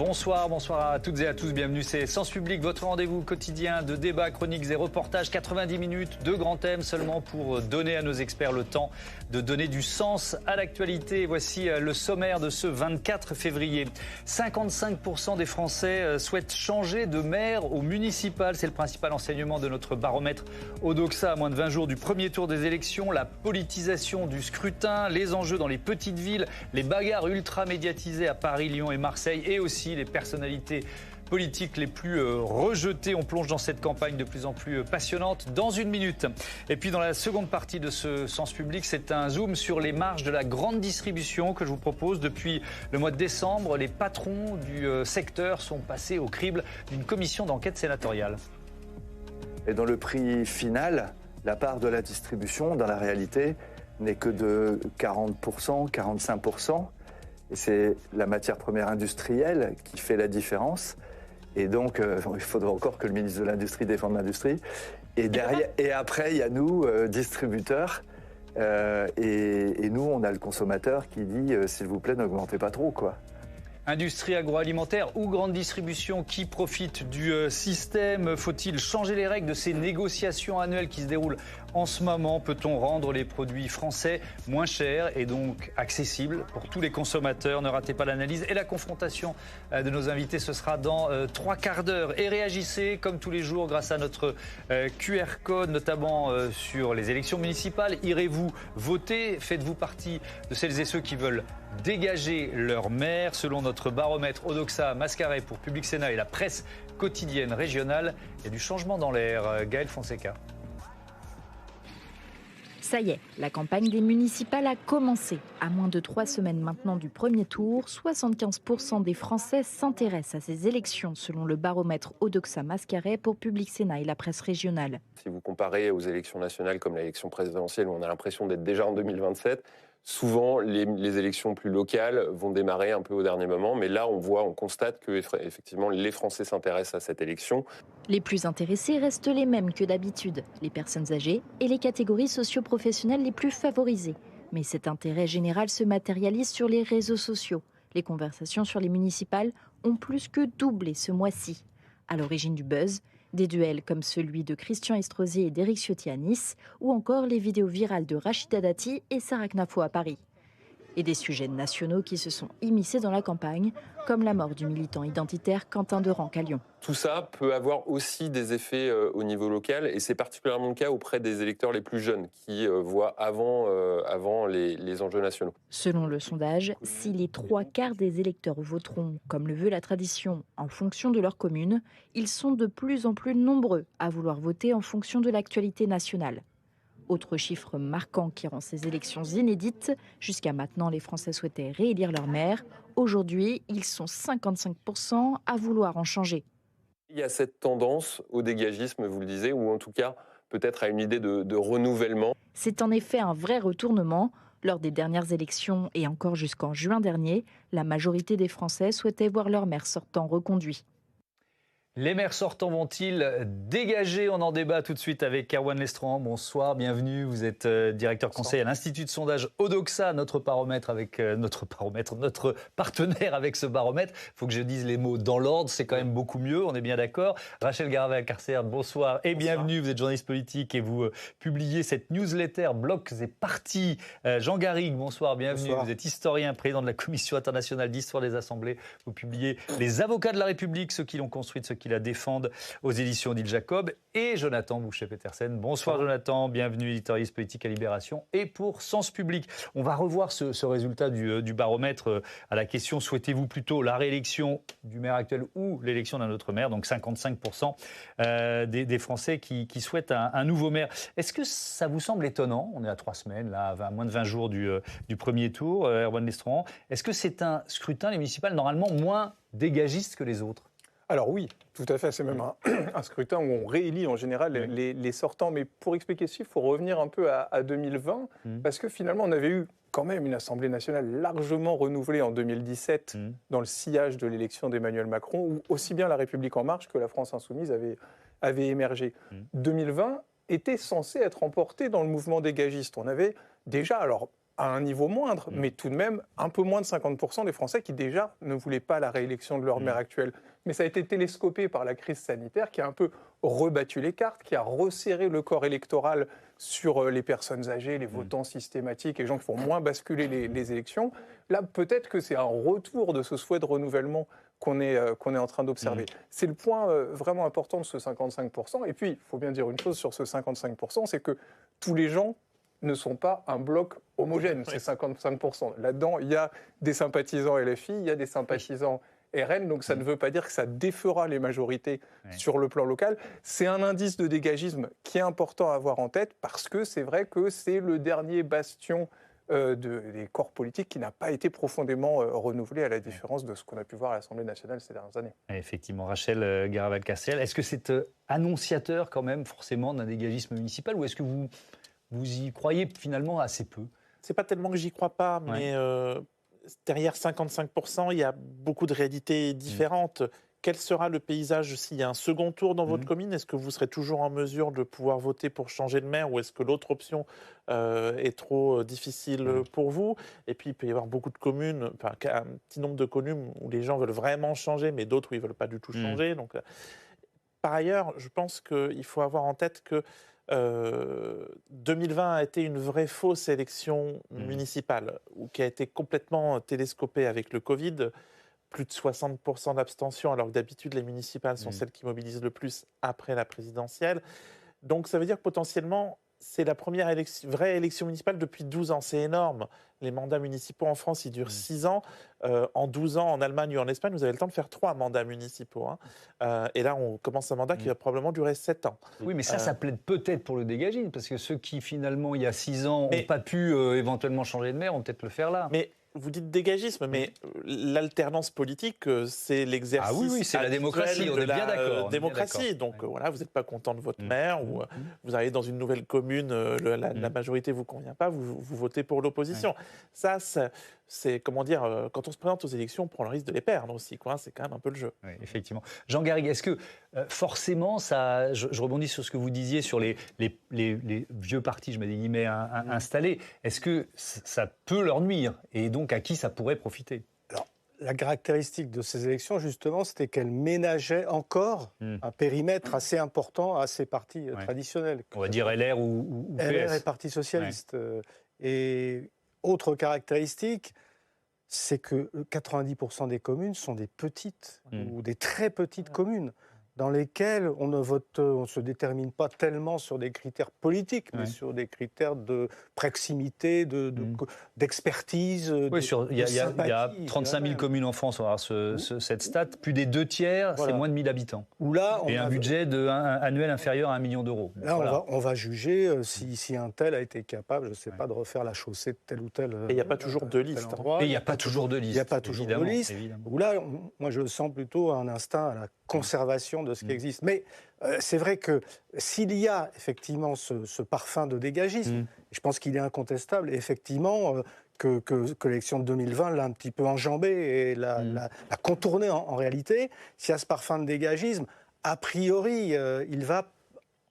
Bonsoir à toutes et à tous, bienvenue, c'est Sens Public, votre rendez-vous quotidien de débats, chroniques et reportages, 90 minutes de grands thèmes seulement pour donner à nos experts le temps de donner du sens à l'actualité. Voici le sommaire de ce 24 février. 55% des Français souhaitent changer de maire au municipal, c'est le principal enseignement de notre baromètre Odoxa à moins de 20 jours du premier tour des élections. La politisation du scrutin, les enjeux dans les petites villes, les bagarres ultra médiatisées à Paris, Lyon et Marseille et aussi les personnalités politiques les plus rejetées. On plonge dans cette campagne de plus en plus passionnante dans une minute. Et puis dans la seconde partie de ce Sens Public, c'est un zoom sur les marges de la grande distribution que je vous propose. Depuis le mois de décembre, les patrons du secteur sont passés au crible d'une commission d'enquête sénatoriale. Et dans le prix final, la part de la distribution, dans la réalité, n'est que de 40%, 45%. Et c'est la matière première industrielle qui fait la différence. Et donc, il faudra encore que le ministre de l'Industrie défende l'industrie. Et après, il y a nous, distributeurs. Et nous, on a le consommateur qui dit s'il vous plaît, n'augmentez pas trop, quoi. Industrie agroalimentaire ou grande distribution qui profite du système? Faut-il changer les règles de ces négociations annuelles qui se déroulent en ce moment? Peut-on rendre les produits français moins chers et donc accessibles pour tous les consommateurs? Ne ratez pas l'analyse et la confrontation de nos invités. Ce sera dans 3 quarts d'heure. Et réagissez comme tous les jours grâce à notre QR code, notamment sur les élections municipales. Irez-vous voter? Faites-vous partie de celles et ceux qui veulent dégager leur maire? Selon notre baromètre Odoxa Mascaret pour Public Sénat et la presse quotidienne régionale, il y a du changement dans l'air. Gaël Fonseca. Ça y est, la campagne des municipales a commencé. À moins de 3 semaines maintenant du premier tour, 75% des Français s'intéressent à ces élections, selon le baromètre Odoxa Mascaret pour Public Sénat et la presse régionale. Si vous comparez aux élections nationales comme l'élection présidentielle, où on a l'impression d'être déjà en 2027, souvent les élections plus locales vont démarrer un peu au dernier moment. Mais là, on constate que effectivement, les Français s'intéressent à cette élection. Les plus intéressés restent les mêmes que d'habitude, les personnes âgées et les catégories socio-professionnelles les plus favorisées. Mais cet intérêt général se matérialise sur les réseaux sociaux. Les conversations sur les municipales ont plus que doublé ce mois-ci. À l'origine du buzz, des duels comme celui de Christian Estrosi et d'Éric Ciotti à Nice, ou encore les vidéos virales de Rachida Dati et Sarah Knafo à Paris. Et des sujets nationaux qui se sont immiscés dans la campagne, comme la mort du militant identitaire Quentin Derenc à Lyon. Tout ça peut avoir aussi des effets au niveau local, et c'est particulièrement le cas auprès des électeurs les plus jeunes, qui voient avant les enjeux nationaux. Selon le sondage, si les 3/4 des électeurs voteront, comme le veut la tradition, en fonction de leur commune, ils sont de plus en plus nombreux à vouloir voter en fonction de l'actualité nationale. Autre chiffre marquant qui rend ces élections inédites, jusqu'à maintenant les Français souhaitaient réélire leur maire. Aujourd'hui, ils sont 55% à vouloir en changer. Il y a cette tendance au dégagisme, vous le disiez, ou en tout cas peut-être à une idée de renouvellement. C'est en effet un vrai retournement. Lors des dernières élections et encore jusqu'en juin dernier, la majorité des Français souhaitaient voir leur maire sortant reconduit. Les maires sortants vont-ils dégager? On en débat tout de suite avec Erwan Lestrand. Bonsoir, bienvenue. Vous êtes directeur conseil à l'Institut de sondage Odoxa, notre partenaire avec ce baromètre. Il faut que je dise les mots dans l'ordre, c'est quand même beaucoup mieux, on est bien d'accord. Rachel Garavel-Carcère, bonsoir et bienvenue. Vous êtes journaliste politique et vous publiez cette newsletter Blocs et Partis. Jean Garrigue, bonsoir, bienvenue. Bonsoir. Vous êtes historien, président de la Commission internationale d'histoire des assemblées. Vous publiez Les avocats de la République, ceux qui l'ont construite, ceux qui la défendent, aux éditions d'Il Jacob. Et Jonathan Boucher-Petersen. Bonsoir Jonathan, bienvenue, éditorialiste politique à Libération et pour Sens Public. On va revoir ce résultat du baromètre à la question: souhaitez-vous plutôt la réélection du maire actuel ou l'élection d'un autre maire? Donc 55% des Français qui souhaitent un nouveau maire. Est-ce que ça vous semble étonnant? On est à 3 semaines, là, à moins de 20 jours du premier tour, Erwan Lestrand. Est-ce que c'est un scrutin, les municipales, normalement moins dégagiste que les autres? Alors oui, tout à fait. C'est même un scrutin où on réélit en général les sortants. Mais pour expliquer ceci, il faut revenir un peu à 2020, parce que finalement, on avait eu quand même une Assemblée nationale largement renouvelée en 2017 dans le sillage de l'élection d'Emmanuel Macron, où aussi bien La République En Marche que la France Insoumise avaient émergé. 2020 était censé être emporté dans le mouvement dégagiste. On avait déjà, alors à un niveau moindre, mais tout de même un peu moins de 50% des Français qui déjà ne voulaient pas la réélection de leur maire actuel. Mais ça a été télescopé par la crise sanitaire qui a un peu rebattu les cartes, qui a resserré le corps électoral sur les personnes âgées, les votants systématiques, les gens qui font moins basculer les élections. Là, peut-être que c'est un retour de ce souhait de renouvellement qu'on est en train d'observer. C'est le point vraiment important de ce 55%. Et puis, il faut bien dire une chose sur ce 55%, c'est que tous les gens ne sont pas un bloc homogène, c'est 55%. Là-dedans, il y a des sympathisants LFI, il y a des sympathisants RN, donc ça ne veut pas dire que ça défera les majorités sur le plan local. C'est un indice de dégagisme qui est important à avoir en tête, parce que c'est vrai que c'est le dernier bastion des corps politiques qui n'a pas été profondément renouvelé, à la différence de ce qu'on a pu voir à l'Assemblée nationale ces dernières années. Effectivement, Rachel Garabal-Carcel, est-ce que c'est annonciateur quand même forcément d'un dégagisme municipal, ou est-ce que vous y croyez finalement assez peu? C'est pas tellement que j'y crois pas, mais derrière 55%, il y a beaucoup de réalités différentes. Quel sera le paysage s'il y a un second tour dans votre commune? Est-ce que vous serez toujours en mesure de pouvoir voter pour changer de maire, ou est-ce que l'autre option est trop difficile pour vous? Et puis, il peut y avoir beaucoup de communes, enfin, un petit nombre de communes où les gens veulent vraiment changer, mais d'autres où ils ne veulent pas du tout changer. Donc, par ailleurs, je pense qu'il faut avoir en tête que 2020 a été une vraie fausse élection municipale, qui a été complètement télescopée avec le Covid. Plus de 60% d'abstention, alors que d'habitude, les municipales sont celles qui mobilisent le plus après la présidentielle. Donc, ça veut dire que potentiellement, c'est la première vraie élection municipale depuis 12 ans. C'est énorme. Les mandats municipaux en France, ils durent 6 ans. En 12 ans, en Allemagne ou en Espagne, vous avez le temps de faire 3 mandats municipaux. Et là, on commence un mandat qui va probablement durer 7 ans. Oui, mais ça plaide peut-être pour le dégagisme, parce que ceux qui, finalement, il y a 6 ans, n'ont pas pu éventuellement changer de maire, vont peut-être le faire là. Mais vous dites dégagisme, mais l'alternance politique, c'est l'exercice. Ah oui, c'est la démocratie, on est bien d'accord. Démocratie. Donc voilà, vous n'êtes pas content de votre maire, ou vous arrivez dans une nouvelle commune, la majorité ne vous convient pas, vous votez pour l'opposition. Ça, c'est, comment dire, quand on se présente aux élections, on prend le risque de les perdre aussi, quoi. C'est quand même un peu le jeu. Oui, effectivement. Jean Garrigue, est-ce que forcément, ça, je rebondis sur ce que vous disiez sur les vieux partis, je mets des guillemets, installés, est-ce que ça peut leur nuire, et donc à qui ça pourrait profiter? Alors, la caractéristique de ces élections, justement, c'était qu'elles ménageaient encore un périmètre assez important à ces partis traditionnels. On va dire LR ou PS. LR et Parti socialiste. Et autre caractéristique, c'est que 90% des communes sont des petites ou des très petites communes, dans lesquelles on ne se détermine pas tellement sur des critères politiques, mais sur des critères de proximité, d'expertise. Oui, il y a 35 000 communes en France, on va avoir cette stat. Plus des 2/3, c'est moins de 1000 habitants. Et un budget annuel inférieur à 1 million d'euros. Là, on va juger si un tel a été capable, je ne sais pas, de refaire la chaussée de tel ou tel. Et il n'y a pas toujours de liste. Et il n'y a pas toujours de liste. Il n'y a pas toujours de liste. Où là, moi, je sens plutôt un instinct à la conservation de ce qui existe. Mais c'est vrai que s'il y a effectivement ce parfum de dégagisme, je pense qu'il est incontestable, effectivement, que l'élection de 2020 l'a un petit peu enjambé et l'a contourné en réalité. S'il y a ce parfum de dégagisme, a priori, il va,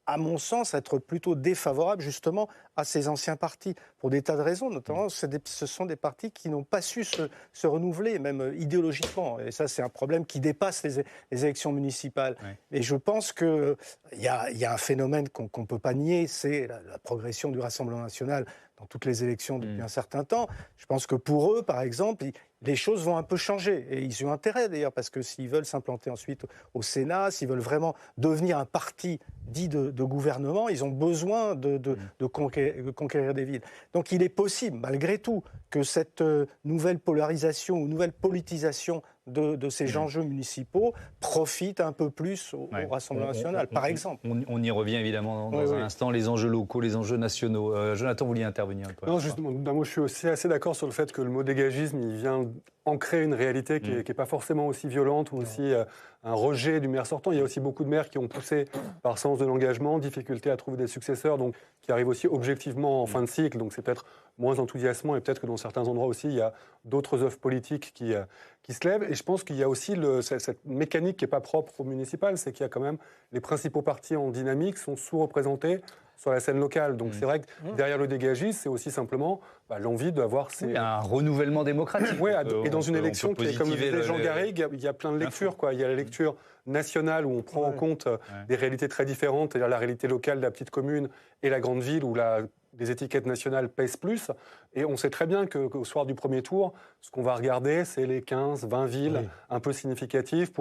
à mon sens, être plutôt défavorable justement à ces anciens partis, pour des tas de raisons, notamment ce sont des partis qui n'ont pas su se renouveler, même idéologiquement, et ça c'est un problème qui dépasse les élections municipales. Et je pense qu'il y a un phénomène qu'on ne peut pas nier, c'est la progression du Rassemblement national dans toutes les élections depuis un certain temps. Je pense que pour eux, par exemple, les choses vont un peu changer. Et ils ont intérêt d'ailleurs, parce que s'ils veulent s'implanter ensuite au Sénat, s'ils veulent vraiment devenir un parti dit de gouvernement, ils ont besoin de conquérir des villes. Donc il est possible, malgré tout, que cette nouvelle polarisation ou nouvelle politisation de ces enjeux municipaux profite un peu plus au Rassemblement national, par exemple. On y revient évidemment dans un instant, les enjeux locaux, les enjeux nationaux. Jonathan, vous vouliez intervenir un peu? Non, justement, moi je suis aussi assez d'accord sur le fait que le mot dégagisme, il vient ancrer une réalité qui n'est pas forcément aussi violente ou aussi un rejet du maire sortant. Il y a aussi beaucoup de maires qui ont poussé par sens de l'engagement, difficulté à trouver des successeurs, donc qui arrivent aussi objectivement en fin de cycle, donc c'est peut-être moins enthousiasmant et peut-être que dans certains endroits aussi, il y a d'autres œuvres politiques qui se lèvent. Et je pense qu'il y a aussi cette mécanique qui n'est pas propre au municipal, c'est qu'il y a quand même les principaux partis en dynamique sont sous-représentés sur la scène locale. Donc c'est vrai que derrière le dégagisme, c'est aussi simplement l'envie d'avoir ces... un renouvellement démocratique. Oui, et dans une élection qui est, comme le disait Jean Garrigue, il y a plein de lectures. Il y a la lecture nationale où on prend en compte des réalités très différentes, c'est-à-dire la réalité locale de la petite commune et la grande ville où les étiquettes nationales pèsent plus. Et on sait très bien qu'au soir du premier tour, ce qu'on va regarder, c'est les 15, 20 villes un peu significatives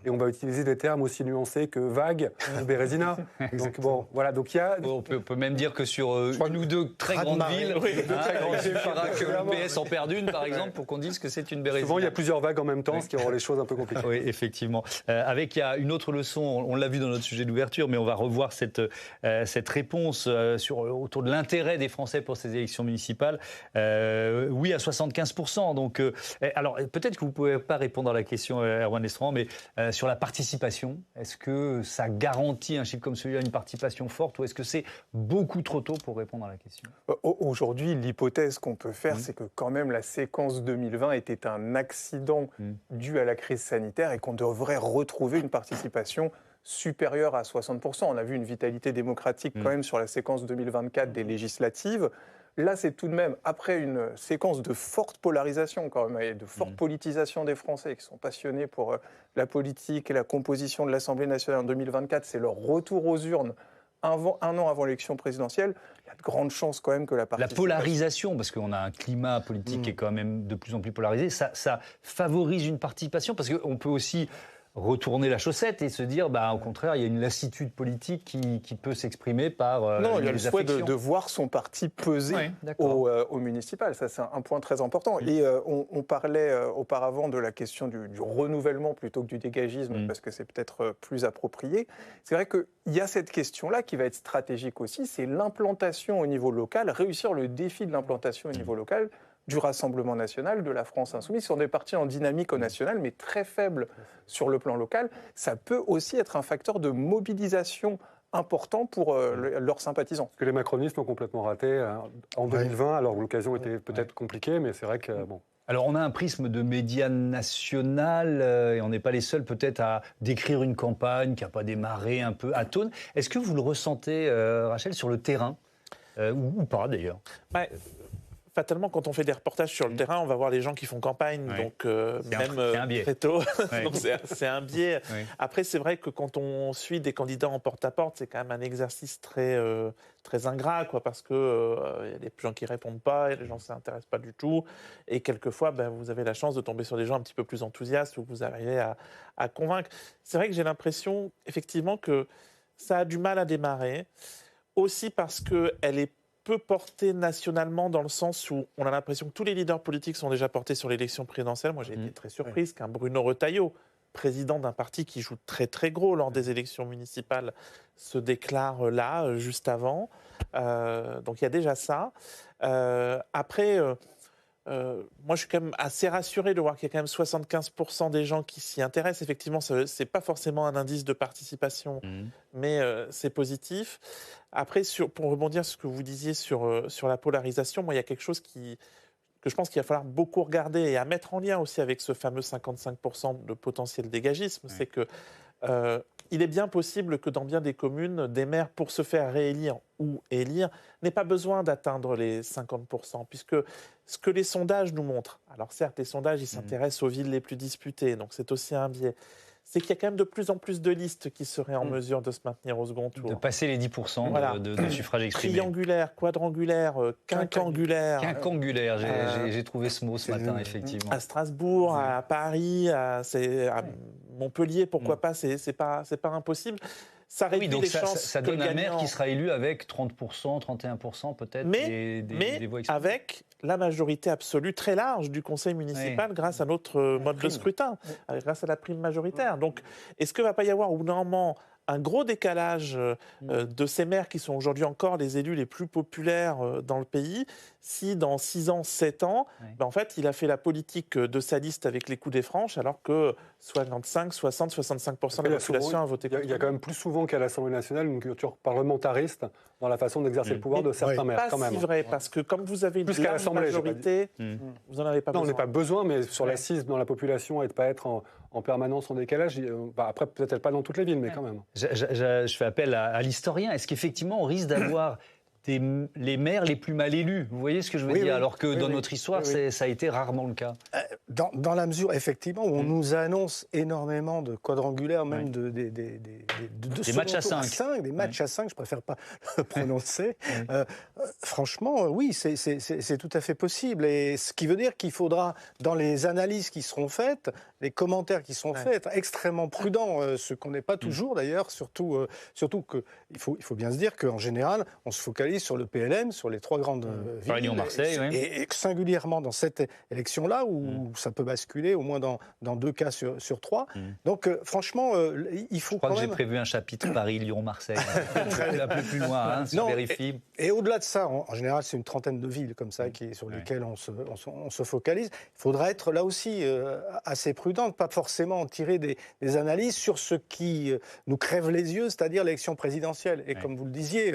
et on va utiliser des termes aussi nuancés que vague ou Bérésina. Donc bon, voilà. Donc il y a... On peut même dire que sur une ou deux très grandes villes, il suffira que le PS en perde une, par exemple, pour qu'on dise que c'est une Bérésina. Souvent, il y a plusieurs vagues en même temps, ce qui rend les choses un peu compliquées. Oui, effectivement. Il y a une autre leçon, on l'a vu dans notre sujet d'ouverture, mais on va revoir cette réponse autour de l'intérêt des Français pour ces élections municipales. Oui, à 75%. Donc, alors, peut-être que vous ne pouvez pas répondre à la question, Erwan Lestrand, mais sur la participation, est-ce que ça garantit un chiffre comme celui-là une participation forte ou est-ce que c'est beaucoup trop tôt pour répondre à la question ? Aujourd'hui, l'hypothèse qu'on peut faire, c'est que quand même la séquence 2020 était un accident dû à la crise sanitaire et qu'on devrait retrouver une participation supérieure à 60%. On a vu une vitalité démocratique quand même sur la séquence 2024 des législatives. Là, c'est tout de même, après une séquence de forte polarisation quand même, et de forte politisation des Français qui sont passionnés pour la politique et la composition de l'Assemblée nationale en 2024, c'est leur retour aux urnes un an avant l'élection présidentielle. Il y a de grandes chances quand même que la participation... La polarisation, parce qu'on a un climat politique qui est quand même de plus en plus polarisé, ça favorise une participation, parce qu'on peut aussi retourner la chaussette et se dire, au contraire, il y a une lassitude politique qui peut s'exprimer par non, il y a le souhait affections. de voir son parti peser au municipal. Ça, c'est un point très important. Et on parlait auparavant de la question du renouvellement plutôt que du dégagisme, parce que c'est peut-être plus approprié. C'est vrai qu'il y a cette question-là qui va être stratégique aussi, c'est l'implantation au niveau local, réussir le défi de l'implantation au niveau local, du Rassemblement national, de la France insoumise, sont des partis en dynamique au national, mais très faibles sur le plan local. Ça peut aussi être un facteur de mobilisation important pour leurs sympathisants. Parce que les macronistes ont complètement raté en 2020, alors l'occasion était peut-être compliquée, mais c'est vrai que... Alors on a un prisme de médias national et on n'est pas les seuls peut-être à décrire une campagne qui n'a pas démarré un peu atone. Est-ce que vous le ressentez, Rachel, sur le terrain ou pas d'ailleurs ? Fatalement, quand on fait des reportages sur le terrain, on va voir les gens qui font campagne, donc même très tôt. Donc c'est un biais. Après, c'est vrai que quand on suit des candidats en porte-à-porte, c'est quand même un exercice très ingrat, parce que y a des gens qui répondent pas, et les gens ne s'intéressent pas du tout. Et quelquefois, vous avez la chance de tomber sur des gens un petit peu plus enthousiastes où vous arrivez à convaincre. C'est vrai que j'ai l'impression, effectivement, que ça a du mal à démarrer, aussi parce qu'elle est peu portée nationalement dans le sens où on a l'impression que tous les leaders politiques sont déjà portés sur l'élection présidentielle. Moi, j'ai été très surprise qu'un Bruno Retailleau, président d'un parti qui joue très très gros lors des élections municipales, se déclare là, juste avant. Donc il y a déjà ça. Après, moi, je suis quand même assez rassuré de voir qu'il y a quand même 75% des gens qui s'y intéressent. Effectivement, ce n'est pas forcément un indice de participation, mais c'est positif. Après, pour rebondir sur ce que vous disiez sur la polarisation, moi, il y a quelque chose que je pense qu'il va falloir beaucoup regarder et à mettre en lien aussi avec ce fameux 55% de potentiel dégagisme. C'est que il est bien possible que dans bien des communes, des maires, pour se faire réélire ou élire, n'aient pas besoin d'atteindre les 50%, puisque ce que les sondages nous montrent, alors certes, les sondages, ils s'intéressent aux villes les plus disputées, donc c'est aussi un biais, c'est qu'il y a quand même de plus en plus de listes qui seraient en mesure de se maintenir au second tour. De passer les 10% de suffrages exprimés. Triangulaire, quadrangulaire, quinquangulaire. Quinquangulaire, j'ai trouvé ce mot ce matin, effectivement. À Strasbourg, à Paris, à Montpellier, pourquoi pas, c'est pas impossible. Ça réduit donc les chances ça donne un maire qui sera élu avec 30%, 31% peut-être des voix exprimées. Avec la majorité absolue très large du conseil municipal grâce à notre mode de scrutin, grâce à la prime majoritaire. Donc, est-ce qu'il ne va pas y avoir au bout d'un moment un gros décalage de ces maires qui sont aujourd'hui encore les élus les plus populaires dans le pays, si dans 6 ans, 7 ans, en fait, il a fait la politique de sa liste avec les coups des franches, alors que 55, 60, 65% de la population a voté contre. Il y a quand même plus souvent qu'à l'Assemblée nationale une culture parlementariste dans la façon d'exercer le pouvoir de certains maires. Pas si vrai, parce que comme vous avez une large majorité, vous n'en avez pas besoin. Non, on n'est pas besoin, mais sur l'assise dans la population et de ne pas être en permanence en décalage, après peut-être pas dans toutes les villes, mais quand même. Je fais appel à l'historien. Est-ce qu'effectivement, on risque d'avoir les maires les plus mal élus? Vous voyez ce que je veux dire? Alors que dans notre histoire, ça a été rarement le cas. Dans la mesure, effectivement, où on nous annonce énormément de quadrangulaires, même des matchs à 5. Des matchs à 5, je préfère pas le prononcer. Franchement, oui, c'est tout à fait possible. Et ce qui veut dire qu'il faudra, dans les analyses qui seront faites, les commentaires qui seront faits, être extrêmement prudent, ce qu'on n'est pas toujours d'ailleurs, surtout qu'il faut bien se dire qu'en général, on se focalise sur le PLM, sur les 3 grandes villes. Lyon, Marseille, et singulièrement dans cette élection-là, où ça peut basculer, au moins dans 2 cas sur 3. Donc, franchement, il faut quand même... Je crois que j'ai prévu un chapitre Paris, Lyon, Marseille. Un peu plus loin, se vérifie. Et au-delà de ça, en général, c'est une trentaine de villes comme ça sur lesquelles on se focalise. Il faudra être là aussi assez prudent, pas forcément tirer des analyses sur ce qui nous crève les yeux, c'est-à-dire l'élection présidentielle. Et comme vous le disiez,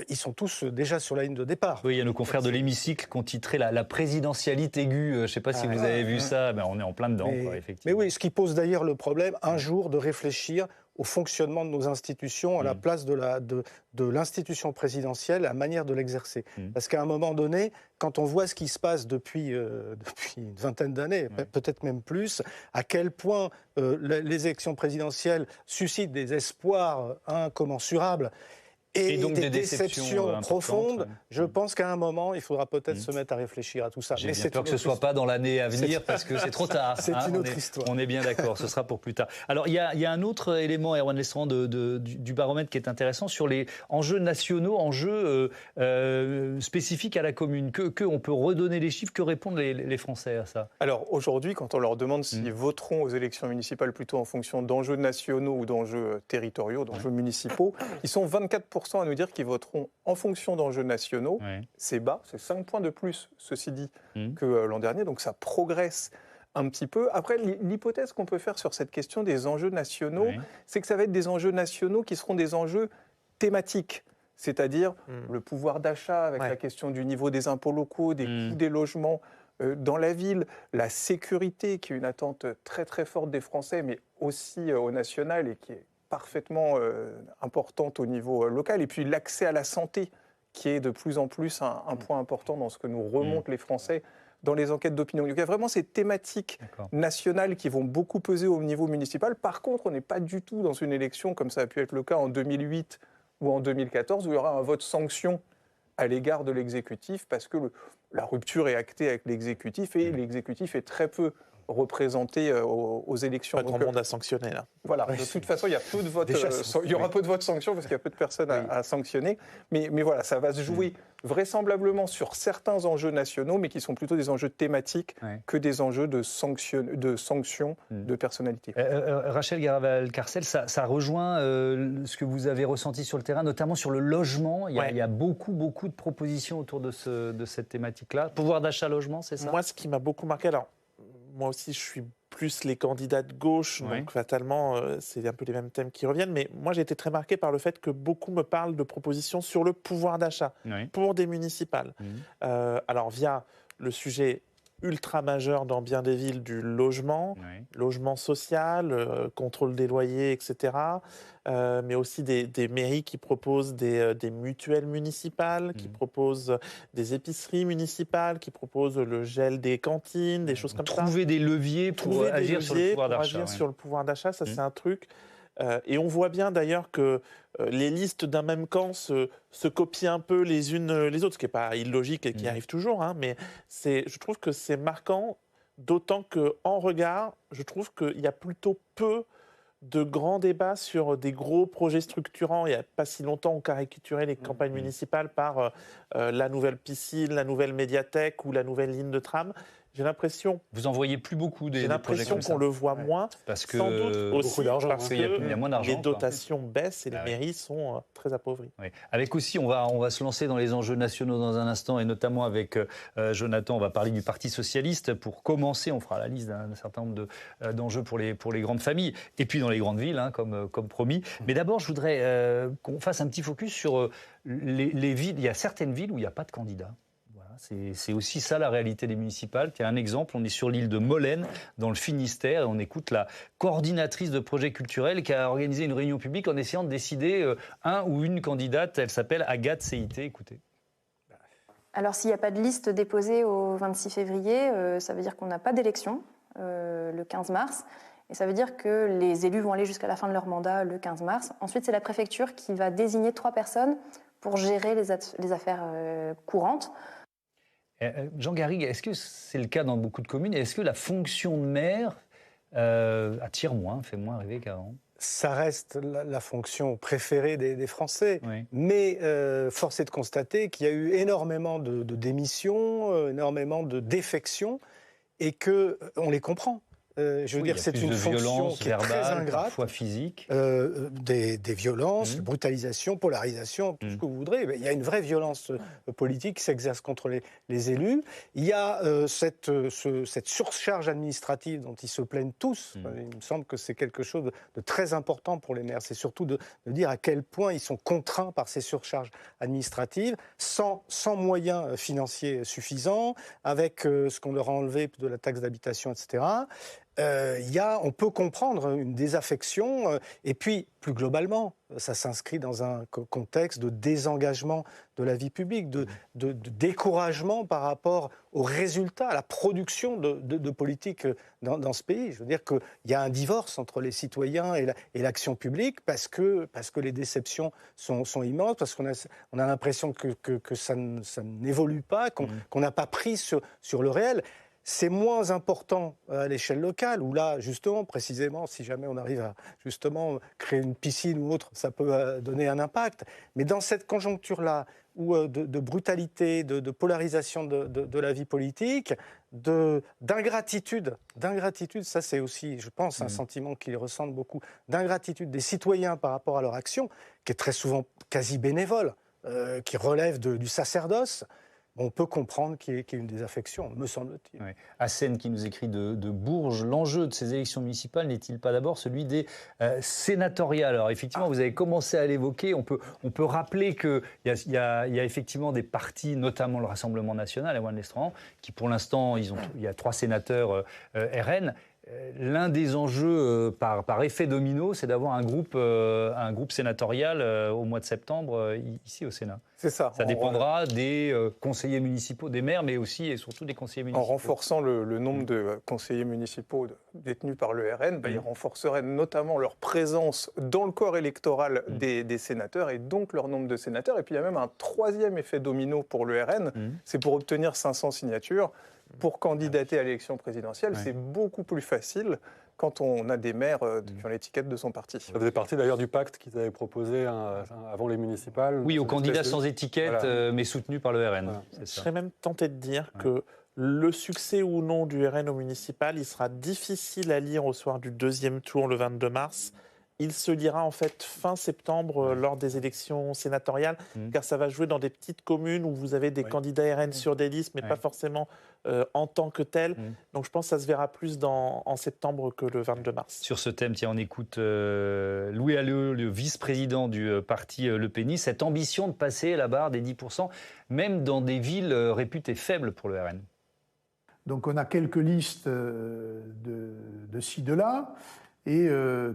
ils sont tous déjà sur la ligne de départ. Oui, il y a nos confrères de l'hémicycle qui ont titré la présidentialité aiguë. Je ne sais pas si vous avez vu ça. On est en plein dedans, effectivement. Mais oui, ce qui pose d'ailleurs le problème, un jour, de réfléchir au fonctionnement de nos institutions, à la place de l'institution présidentielle, la manière de l'exercer. Parce qu'à un moment donné, quand on voit ce qui se passe depuis une vingtaine d'années, peut-être même plus, à quel point les élections présidentielles suscitent des espoirs incommensurables, et donc des déceptions profondes, je pense qu'à un moment, il faudra peut-être se mettre à réfléchir à tout ça. Mais c'est peur que ce ne soit pas dans l'année à venir, parce que c'est trop tard. C'est une autre histoire. On est bien d'accord, ce sera pour plus tard. Alors, il y a un autre élément, Erwan Lestrand, du baromètre qui est intéressant, sur les enjeux nationaux, enjeux spécifiques à la commune. On peut redonner les chiffres, que répondent les Français à ça? Alors, aujourd'hui, quand on leur demande s'ils voteront aux élections municipales plutôt en fonction d'enjeux nationaux ou d'enjeux territoriaux, d'enjeux municipaux, ils sont 24% à nous dire qu'ils voteront en fonction d'enjeux nationaux. C'est bas, c'est 5 points de plus, ceci dit, que l'an dernier. Donc ça progresse un petit peu. Après, l'hypothèse qu'on peut faire sur cette question des enjeux nationaux, c'est que ça va être des enjeux nationaux qui seront des enjeux thématiques. C'est-à-dire le pouvoir d'achat avec la question du niveau des impôts locaux, des coûts des logements dans la ville, la sécurité qui est une attente très très forte des Français, mais aussi au national et qui est parfaitement importante au niveau local. Et puis l'accès à la santé, qui est de plus en plus un point important dans ce que nous remontent les Français dans les enquêtes d'opinion. Donc il y a vraiment ces thématiques nationales qui vont beaucoup peser au niveau municipal. Par contre, on n'est pas du tout dans une élection, comme ça a pu être le cas en 2008 ou en 2014, où il y aura un vote sanction à l'égard de l'exécutif, parce que la rupture est actée avec l'exécutif, et l'exécutif est très peu représenté aux élections. Pas grand monde à sanctionner, là. Voilà, de toute façon, il y a peu de votes, il y aura peu de votes sanctions parce qu'il y a peu de personnes à sanctionner. Mais voilà, ça va se jouer vraisemblablement sur certains enjeux nationaux, mais qui sont plutôt des enjeux thématiques que des enjeux de sanctions de personnalité. Rachel Garabal-Carcel, ça rejoint ce que vous avez ressenti sur le terrain, notamment sur le logement. Il y a beaucoup de propositions autour de cette thématique-là. Pouvoir d'achat, logement, c'est ça? Moi, ce qui m'a beaucoup marqué, alors moi aussi, je suis plus les candidats de gauche, donc fatalement, c'est un peu les mêmes thèmes qui reviennent. Mais moi, j'ai été très marqué par le fait que beaucoup me parlent de propositions sur le pouvoir d'achat pour des municipales. Alors, via le sujet ultra majeur dans bien des villes du logement, logement social, contrôle des loyers, etc. Mais aussi des mairies qui proposent des mutuelles municipales, qui proposent des épiceries municipales, qui proposent le gel des cantines, des choses comme ça. Trouver des leviers pour agir sur le pouvoir d'achat. Agir sur le pouvoir d'achat, ça c'est un truc. Et on voit bien d'ailleurs que les listes d'un même camp se copient un peu les unes les autres, ce qui n'est pas illogique et qui arrive toujours, mais je trouve que c'est marquant, d'autant qu'en regard, je trouve qu'il y a plutôt peu de grands débats sur des gros projets structurants. Il n'y a pas si longtemps, on caricaturait les campagnes municipales par la nouvelle piscine, la nouvelle médiathèque ou la nouvelle ligne de tram. J'ai l'impression... Vous en voyez plus beaucoup des projets comme ça. J'ai l'impression qu'on le voit moins, parce que sans doute aussi beaucoup d'argent, parce qu'il y a moins d'argent. Les dotations baissent et les mairies sont très appauvries. Avec aussi, on va se lancer dans les enjeux nationaux dans un instant, et notamment avec Jonathan, on va parler du Parti socialiste. Pour commencer, on fera la liste d'un certain nombre d'enjeux pour les grandes familles, et puis dans les grandes villes, comme promis. Mais d'abord, je voudrais qu'on fasse un petit focus sur les villes. Il y a certaines villes où il n'y a pas de candidats. C'est aussi ça la réalité des municipales. Il y a un exemple, on est sur l'île de Molène, dans le Finistère, et on écoute la coordinatrice de projets culturels qui a organisé une réunion publique en essayant de décider un ou une candidate. Elle s'appelle Agathe CIT. Écoutez. Alors s'il n'y a pas de liste déposée au 26 février, ça veut dire qu'on n'a pas d'élection le 15 mars. Et ça veut dire que les élus vont aller jusqu'à la fin de leur mandat le 15 mars. Ensuite, c'est la préfecture qui va désigner 3 personnes pour gérer les affaires courantes. Jean Garrigue, est-ce que c'est le cas dans beaucoup de communes? Est-ce que la fonction de maire attire moins, fait moins rêver qu'avant? Ça reste la fonction préférée des Français. Oui. Mais force est de constater qu'il y a eu énormément de démissions, énormément de défections, et qu'on les comprend. Je veux dire, c'est une fonction qui est très ingrate. Parfois physique. Des violences, brutalisation, polarisation, tout ce que vous voudrez. Mais il y a une vraie violence politique qui s'exerce contre les élus. Il y a cette surcharge administrative dont ils se plaignent tous. Il me semble que c'est quelque chose de très important pour les maires. C'est surtout de dire à quel point ils sont contraints par ces surcharges administratives, sans moyens financiers suffisants, avec ce qu'on leur a enlevé de la taxe d'habitation, etc. On peut comprendre une désaffection, et puis plus globalement, ça s'inscrit dans un contexte de désengagement de la vie publique, de découragement par rapport aux résultats, à la production de politique dans ce pays. Je veux dire qu'il y a un divorce entre les citoyens et l'action publique parce que les déceptions sont immenses, parce qu'on a l'impression que ça n'évolue pas, qu'on n'a pas pris sur le réel. C'est moins important à l'échelle locale, où là, justement, précisément, si jamais on arrive à justement créer une piscine ou autre, ça peut donner un impact. Mais dans cette conjoncture-là, où de brutalité, de polarisation de la vie politique, d'ingratitude, ça c'est aussi, je pense, un sentiment qu'ils ressentent beaucoup, d'ingratitude des citoyens par rapport à leur action, qui est très souvent quasi bénévole, qui relève du sacerdoce. On peut comprendre qu'il y ait une désaffection, me semble-t-il. Oui. Hassen qui nous écrit de Bourges. L'enjeu de ces élections municipales n'est-il pas d'abord celui des sénatoriales? Alors effectivement, vous avez commencé à l'évoquer. On peut rappeler qu'il y a effectivement des partis, notamment le Rassemblement national à Ouest-Rhin, qui pour l'instant, il y a 3 sénateurs RN. L'un des enjeux par effet domino, c'est d'avoir un groupe sénatorial au mois de septembre ici au Sénat. C'est ça. Ça dépendra des conseillers municipaux, des maires, mais aussi et surtout des conseillers municipaux. En renforçant le nombre de conseillers municipaux détenus par le RN, ils renforceraient notamment leur présence dans le corps électoral des sénateurs et donc leur nombre de sénateurs. Et puis il y a même un 3e effet domino pour le RN, c'est pour obtenir 500 signatures. Pour candidater à l'élection présidentielle, c'est beaucoup plus facile quand on a des maires qui ont l'étiquette de son parti. Ça faisait partie d'ailleurs du pacte qu'ils avaient proposé avant les municipales. Oui, aux candidats sans étiquette, mais soutenus par le RN. Voilà. Je serais même tenté de dire que le succès ou non du RN au municipal, il sera difficile à lire au soir du 2e tour le 22 mars. Il se lira en fait fin septembre lors des élections sénatoriales, car ça va jouer dans des petites communes où vous avez des candidats RN sur des listes, mais pas forcément en tant que tels. Donc je pense que ça se verra plus en septembre que le 22 mars. Sur ce thème, tiens, on écoute Louis Alliot, le vice-président du parti Le Penny, cette ambition de passer la barre des 10%, même dans des villes réputées faibles pour le RN. Donc on a quelques listes de ci, de là. Et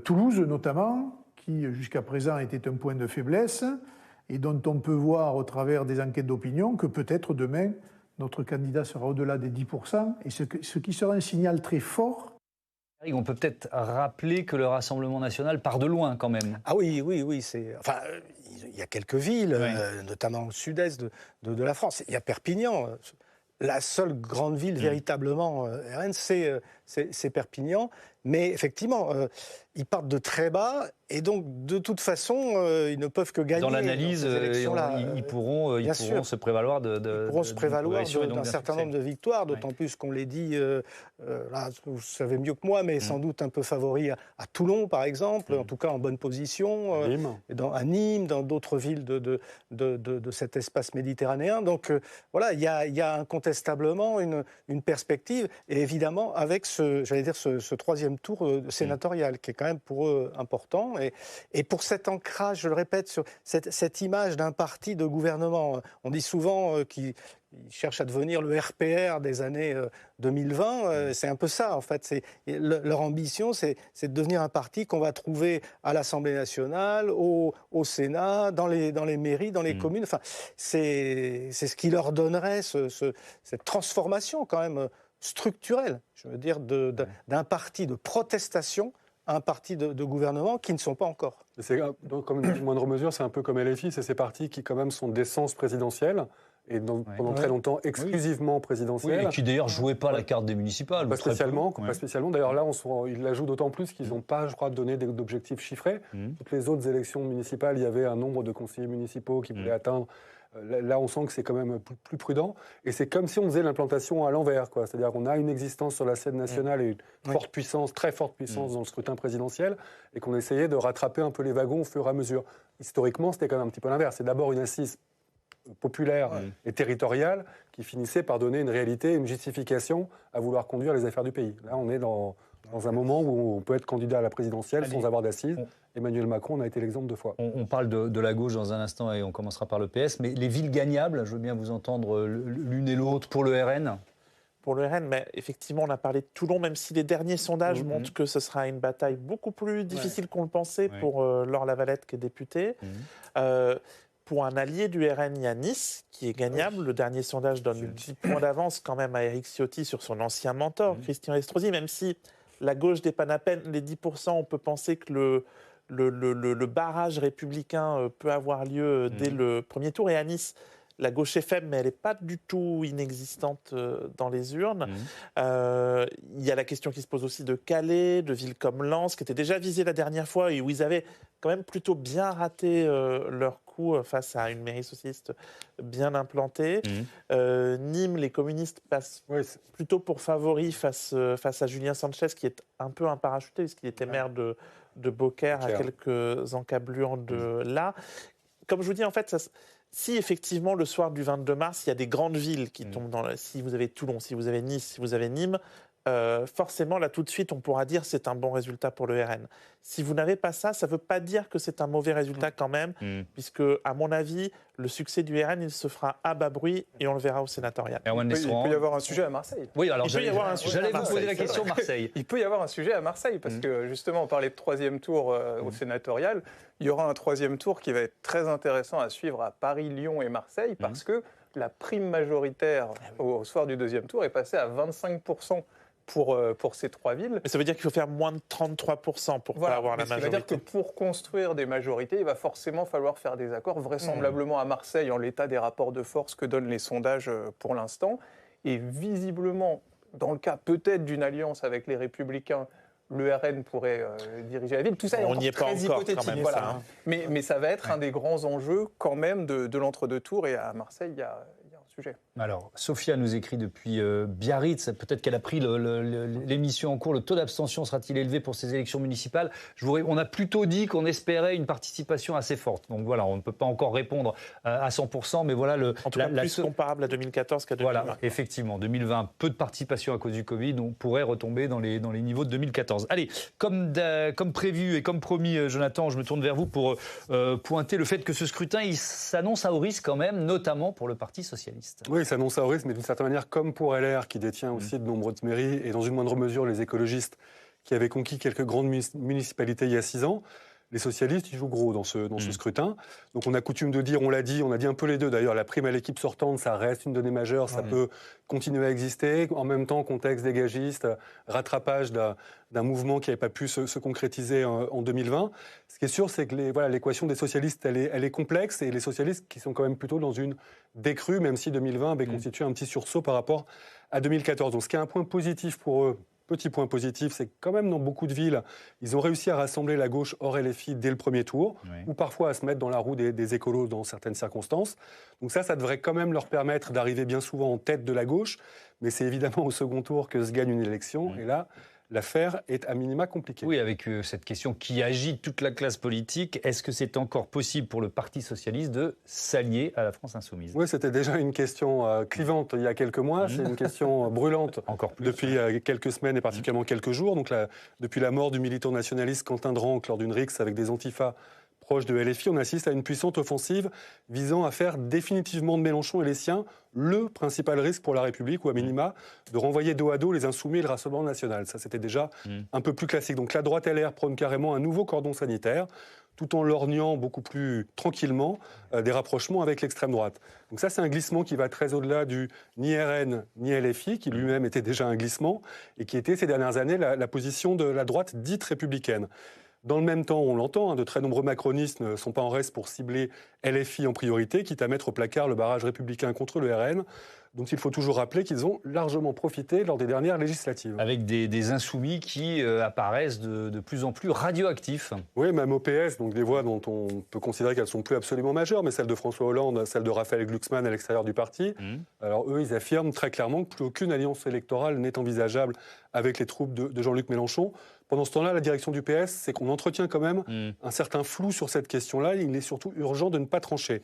Toulouse, notamment, qui jusqu'à présent était un point de faiblesse et dont on peut voir au travers des enquêtes d'opinion que peut-être demain, notre candidat sera au-delà des 10%, et ce qui sera un signal très fort. On peut peut-être rappeler que le Rassemblement national part de loin quand même. Ah oui. Enfin, il y a quelques villes, notamment au sud-est de la France. Il y a Perpignan. La seule grande ville véritablement RN, c'est Perpignan. Mais effectivement, ils partent de très bas et donc de toute façon, ils ne peuvent que gagner. Dans l'analyse, ils pourront se prévaloir d'un certain nombre de victoires, d'autant plus qu'on les dit, là, vous savez mieux que moi, mais sans doute un peu favoris à Toulon, par exemple, en tout cas en bonne position, à Nîmes, dans d'autres villes de cet espace méditerranéen. Donc voilà, il y a incontestablement une perspective, et évidemment avec ce 3e deuxième tour sénatorial, qui est quand même pour eux important. Et pour cet ancrage, je le répète, sur cette image d'un parti de gouvernement, on dit souvent qu'ils cherchent à devenir le RPR des années 2020. C'est un peu ça, en fait. Leur ambition, c'est de devenir un parti qu'on va trouver à l'Assemblée nationale, au Sénat, dans les mairies, dans les communes. Enfin, c'est ce qui leur donnerait cette transformation quand même structurelle, je veux dire, d'un parti de protestation à un parti de gouvernement qui ne sont pas encore. Comme une moindre mesure, c'est un peu comme LFI, c'est ces partis qui quand même sont d'essence présidentielle et pendant très longtemps exclusivement présidentielle. Oui, et qui d'ailleurs ne jouaient pas la carte des municipales. Pas spécialement. D'ailleurs là, ils la jouent d'autant plus qu'ils n'ont pas, je crois, donné d'objectifs chiffrés. Toutes les autres élections municipales, il y avait un nombre de conseillers municipaux qui voulaient atteindre. Là, on sent que c'est quand même plus prudent. Et c'est comme si on faisait l'implantation à l'envers, quoi. C'est-à-dire qu'on a une existence sur la scène nationale et une forte puissance, très forte puissance dans le scrutin présidentiel, et qu'on essayait de rattraper un peu les wagons au fur et à mesure. Historiquement, c'était quand même un petit peu l'inverse. C'est d'abord une assise populaire et territoriale qui finissait par donner une réalité, une justification à vouloir conduire les affaires du pays. Là, on est dans un moment où on peut être candidat à la présidentielle sans avoir d'assises. Emmanuel Macron en a été l'exemple 2 fois. On parle de la gauche dans un instant et on commencera par le PS, mais les villes gagnables, je veux bien vous entendre l'une et l'autre pour le RN. Pour le RN, mais effectivement, on a parlé de Toulon, même si les derniers sondages montrent que ce sera une bataille beaucoup plus difficile qu'on le pensait pour Laure Lavalette, qui est députée. Pour un allié du RN, il y a Nice, qui est gagnable. Le dernier sondage donne 10 points d'avance quand même à Éric Ciotti sur son ancien mentor, Christian Estrosi, même si la gauche dépanne à peine les 10%, on peut penser que le barrage républicain peut avoir lieu dès le premier tour. Et à Nice, la gauche est faible, mais elle n'est pas du tout inexistante dans les urnes. Il y a la question qui se pose aussi de Calais, de villes comme Lens, qui étaient déjà visées la dernière fois et où ils avaient quand même plutôt bien raté leur coup face à une mairie socialiste bien implantée. Nîmes, les communistes passent plutôt pour favoris face à Julien Sanchez, qui est un peu un parachuté, puisqu'il était maire de Beaucaire à quelques encablures de là. Comme je vous dis, en fait, si effectivement le soir du 22 mars, il y a des grandes villes qui tombent si vous avez Toulon, si vous avez Nice, si vous avez Nîmes, forcément là tout de suite on pourra dire c'est un bon résultat pour le RN. Si vous n'avez pas ça, ça ne veut pas dire que c'est un mauvais résultat quand même, puisque à mon avis le succès du RN il se fera à bas bruit et on le verra au sénatorial. Il peut y avoir un sujet à Marseille. Oui, alors j'allais vous poser la question Marseille. Il peut y avoir un sujet à Marseille parce que justement on parlait de troisième tour au sénatorial. Il y aura un troisième tour qui va être très intéressant à suivre à Paris, Lyon et Marseille parce que la prime majoritaire au soir du deuxième tour est passée à 25%. Pour ces 3 villes. Mais ça veut dire qu'il faut faire moins de 33% pour pas avoir la majorité. Ça veut dire que pour construire des majorités, il va forcément falloir faire des accords, vraisemblablement à Marseille, en l'état des rapports de force que donnent les sondages pour l'instant. Et visiblement, dans le cas peut-être d'une alliance avec les Républicains, le RN pourrait diriger la ville. Tout ça est encore très hypothétique. Quand même, voilà. Ça, mais ça va être un des grands enjeux quand même de l'entre-deux tours. Et à Marseille, il y a un sujet. Alors, Sophia nous écrit depuis Biarritz, peut-être qu'elle a pris l'émission en cours, le taux d'abstention sera-t-il élevé pour ces élections municipales ? On a plutôt dit qu'on espérait une participation assez forte. Donc voilà, on ne peut pas encore répondre à 100%, mais voilà... En tout cas, plus comparable à 2014 qu'à 2020. Voilà, effectivement, 2020, peu de participation à cause du Covid, on pourrait retomber dans les niveaux de 2014. Allez, comme prévu et comme promis, Jonathan, je me tourne vers vous pour pointer le fait que ce scrutin, il s'annonce à haut risque quand même, notamment pour le Parti socialiste. Oui, ça annonce à haut risque, mais d'une certaine manière, comme pour LR, qui détient aussi de nombreuses mairies, et dans une moindre mesure les écologistes, qui avaient conquis quelques grandes municipalités il y a 6 ans, les socialistes, ils jouent gros dans ce scrutin. Donc on a coutume de dire, on a dit un peu les deux d'ailleurs, la prime à l'équipe sortante, ça reste une donnée majeure, ça peut continuer à exister. En même temps, contexte dégagiste, rattrapage d'un mouvement qui n'avait pas pu se concrétiser en 2020. Ce qui est sûr, c'est que l'équation des socialistes, elle est complexe, et les socialistes qui sont quand même plutôt dans une décrue, même si 2020 avait constitué un petit sursaut par rapport à 2014. Donc ce qui est un point positif pour eux, petit point positif, c'est que quand même dans beaucoup de villes, ils ont réussi à rassembler la gauche hors LFI dès le premier tour, ou parfois à se mettre dans la roue des écolos dans certaines circonstances. Donc ça devrait quand même leur permettre d'arriver bien souvent en tête de la gauche, mais c'est évidemment au second tour que se gagne une élection, et là, l'affaire est à minima compliquée. Oui, avec cette question qui agite toute la classe politique, est-ce que c'est encore possible pour le Parti socialiste de s'allier à la France insoumise? Oui, c'était déjà une question clivante il y a quelques mois. C'est une question brûlante encore plus, depuis quelques semaines et particulièrement quelques jours. Donc depuis la mort du militant nationaliste Quentin Dranque lors d'une rixe avec des antifas proche de LFI, on assiste à une puissante offensive visant à faire définitivement de Mélenchon et les siens le principal risque pour la République, ou à minima, de renvoyer dos à dos les Insoumis et le Rassemblement national. Ça, c'était déjà un peu plus classique. Donc la droite LR prône carrément un nouveau cordon sanitaire, tout en lorgnant beaucoup plus tranquillement des rapprochements avec l'extrême droite. Donc ça, c'est un glissement qui va très au-delà du ni RN ni LFI, qui lui-même était déjà un glissement, et qui était ces dernières années la position de la droite dite républicaine. Dans le même temps, on l'entend, de très nombreux macronistes ne sont pas en reste pour cibler LFI en priorité, quitte à mettre au placard le barrage républicain contre le RN, dont il faut toujours rappeler qu'ils ont largement profité lors des dernières législatives. Avec des insoumis qui apparaissent de plus en plus radioactifs. Oui, même au PS, donc des voix dont on peut considérer qu'elles ne sont plus absolument majeures, mais celles de François Hollande, celles de Raphaël Glucksmann à l'extérieur du parti. Alors eux, ils affirment très clairement que plus aucune alliance électorale n'est envisageable avec les troupes de Jean-Luc Mélenchon. Pendant ce temps-là, la direction du PS, c'est qu'on entretient quand même un certain flou sur cette question-là. Il est surtout urgent de ne pas trancher.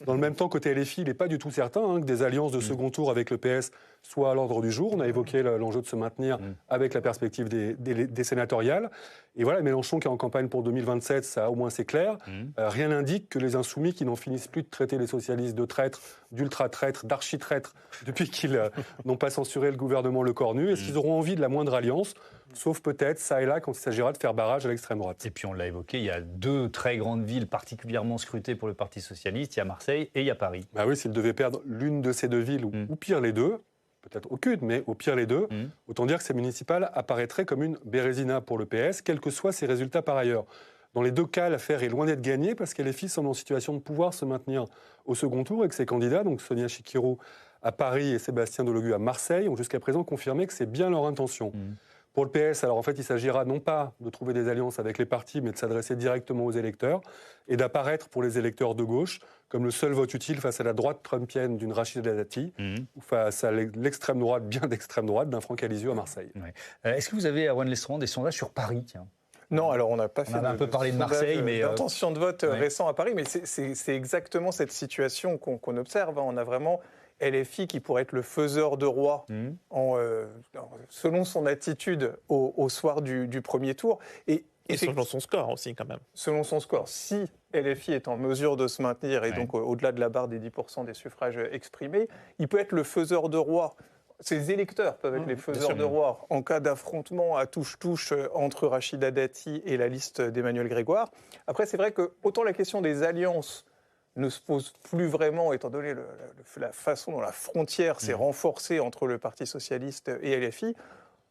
Dans le même temps, côté LFI, il n'est pas du tout certain que des alliances de second tour avec le PS soient à l'ordre du jour. On a évoqué l'enjeu de se maintenir avec la perspective des sénatoriales. Et voilà, Mélenchon qui est en campagne pour 2027, ça au moins c'est clair. Rien n'indique que les Insoumis, qui n'en finissent plus de traiter les socialistes de traîtres, d'ultra-traîtres, d'archi-traîtres, depuis qu'ils n'ont pas censuré le gouvernement Le Cornu, est-ce qu'ils auront envie de la moindre alliance ? Sauf peut-être, ça et là, quand il s'agira de faire barrage à l'extrême droite. Et puis on l'a évoqué, il y a deux très grandes villes particulièrement scrutées pour le Parti socialiste. Il y a Marseille et il y a Paris. Bah oui, s'il devait perdre l'une de ces deux villes, ou pire les deux, peut-être aucune, mais au pire les deux, autant dire que ces municipales apparaîtraient comme une bérésina pour le PS, quels que soient ses résultats par ailleurs. Dans les deux cas, l'affaire est loin d'être gagnée, parce que LFI semble en situation de pouvoir se maintenir au second tour, et que ses candidats, donc Sonia Chikirou à Paris et Sébastien Delogu à Marseille, ont jusqu'à présent confirmé que c'est bien leur intention. Pour le PS, alors en fait, il s'agira non pas de trouver des alliances avec les partis, mais de s'adresser directement aux électeurs et d'apparaître pour les électeurs de gauche comme le seul vote utile face à la droite trumpienne d'une Rachida Dati ou face à l'extrême droite, bien d'extrême droite, d'un Franck Alizio à Marseille. Est-ce que vous avez, Erwan Lestrand, des sondages sur Paris, tiens? Non, alors on n'a pas fait un peu parlé de Marseille, mais d'intention de vote récent à Paris, mais c'est exactement cette situation qu'on observe. On a vraiment LFI qui pourrait être le faiseur de roi selon son attitude au soir du premier tour. Et selon son score aussi, quand même. Selon son score. Si LFI est en mesure de se maintenir, et donc au-delà de la barre des 10% des suffrages exprimés, il peut être le faiseur de roi. Ces électeurs peuvent être les faiseurs de roi en cas d'affrontement à touche-touche entre Rachida Dati et la liste d'Emmanuel Grégoire. Après, c'est vrai que autant la question des alliances ne se pose plus vraiment, étant donné la façon dont la frontière s'est renforcée entre le Parti socialiste et LFI.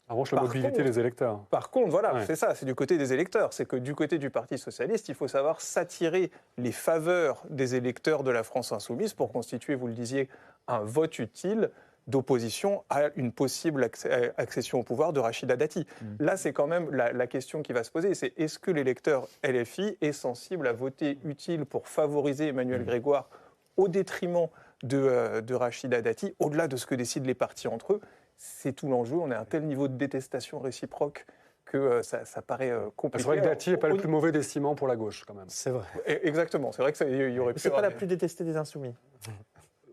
En revanche, la mobilité des électeurs. Par contre, voilà, c'est ça, c'est du côté des électeurs. C'est que du côté du Parti socialiste, il faut savoir s'attirer les faveurs des électeurs de la France insoumise pour constituer, vous le disiez, un vote utile d'opposition à une possible accession au pouvoir de Rachida Dati. Là, c'est quand même la question qui va se poser, c'est est-ce que l'électeur LFI est sensible à voter utile pour favoriser Emmanuel Grégoire au détriment de Rachida Dati, au-delà de ce que décident les partis entre eux. C'est tout l'enjeu, on a un tel niveau de détestation réciproque que ça paraît compliqué. C'est vrai que Dati n'est pas le plus mauvais des ciments pour la gauche, quand même. C'est vrai. Exactement, c'est vrai qu'il y aurait pu... C'est pas la plus détestée des Insoumis.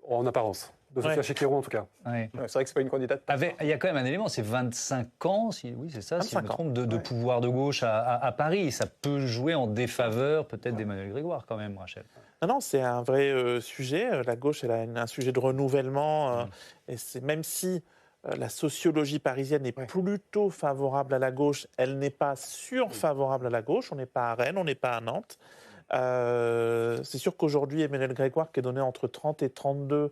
En apparence. De Sophia Chikirou, en tout cas. C'est vrai que c'est pas une candidate. Il y a quand même un élément, c'est 25 ans, si je me trompe, de pouvoir de gauche à Paris. Ça peut jouer en défaveur peut-être d'Emmanuel Grégoire quand même, Rachel. Non, c'est un vrai sujet. La gauche, elle a un sujet de renouvellement. Et c'est même si la sociologie parisienne est plutôt favorable à la gauche, elle n'est pas surfavorable à la gauche. On n'est pas à Rennes, on n'est pas à Nantes. C'est sûr qu'aujourd'hui, Emmanuel Grégoire, qui est donné entre 30 et 32,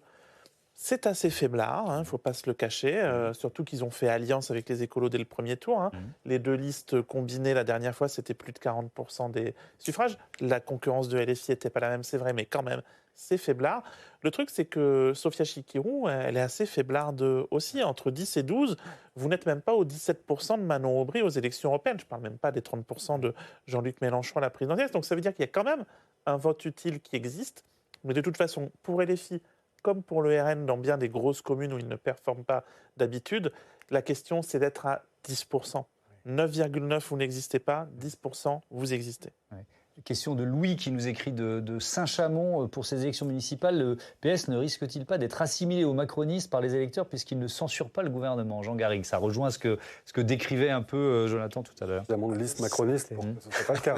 c'est assez faiblard, il ne faut pas se le cacher, surtout qu'ils ont fait alliance avec les écolos dès le premier tour. Les deux listes combinées, la dernière fois, c'était plus de 40% des suffrages. La concurrence de LFI n'était pas la même, c'est vrai, mais quand même, c'est faiblard. Le truc, c'est que Sophia Chikirou, elle est assez faiblarde aussi. Entre 10 et 12, vous n'êtes même pas aux 17% de Manon Aubry aux élections européennes. Je ne parle même pas des 30% de Jean-Luc Mélenchon à la présidentielle. Donc ça veut dire qu'il y a quand même un vote utile qui existe. Mais de toute façon, pour LFI, comme pour le RN, dans bien des grosses communes où ils ne performent pas d'habitude, la question, c'est d'être à 10%. 9,9 vous n'existez pas, 10% vous existez. Ouais. Question de Louis qui nous écrit de Saint-Chamond. Pour ces élections municipales, le PS ne risque-t-il pas d'être assimilé aux macronistes par les électeurs puisqu'il ne censure pas le gouvernement? Jean Garrigue, ça rejoint ce que décrivait un peu Jonathan tout à l'heure. Évidemment, de liste macroniste, ce n'est pas le cas.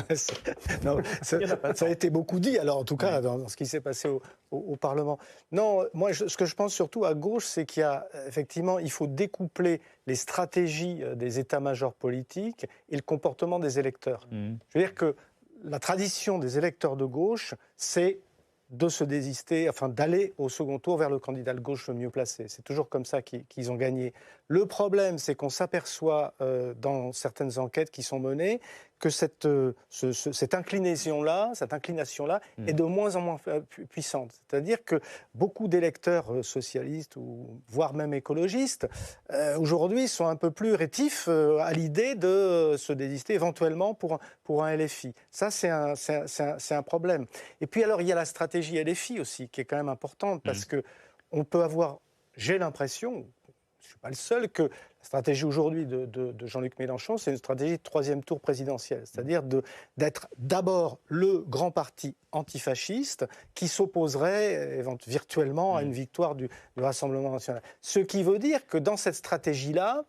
Non, ça a été beaucoup dit, alors en tout cas dans ce qui s'est passé au Parlement. Non, moi ce que je pense surtout à gauche, c'est qu'il y a effectivement, il faut découpler les stratégies des états-majors politiques et le comportement des électeurs. Je veux dire que la tradition des électeurs de gauche, c'est de se désister, enfin d'aller au second tour vers le candidat de gauche le mieux placé. C'est toujours comme ça qu'ils ont gagné. Le problème, c'est qu'on s'aperçoit dans certaines enquêtes qui sont menées que cette inclination-là est de moins en moins puissante. C'est-à-dire que beaucoup d'électeurs socialistes, ou voire même écologistes, aujourd'hui sont un peu plus rétifs à l'idée de se désister éventuellement pour un LFI. Ça, c'est un problème. Et puis alors, il y a la stratégie LFI aussi, qui est quand même importante, parce qu'on peut avoir, j'ai l'impression, je ne suis pas le seul, que la stratégie aujourd'hui de Jean-Luc Mélenchon, c'est une stratégie de troisième tour présidentiel, c'est-à-dire d'être d'abord le grand parti antifasciste qui s'opposerait virtuellement à une victoire du Rassemblement national. Ce qui veut dire que dans cette stratégie-là,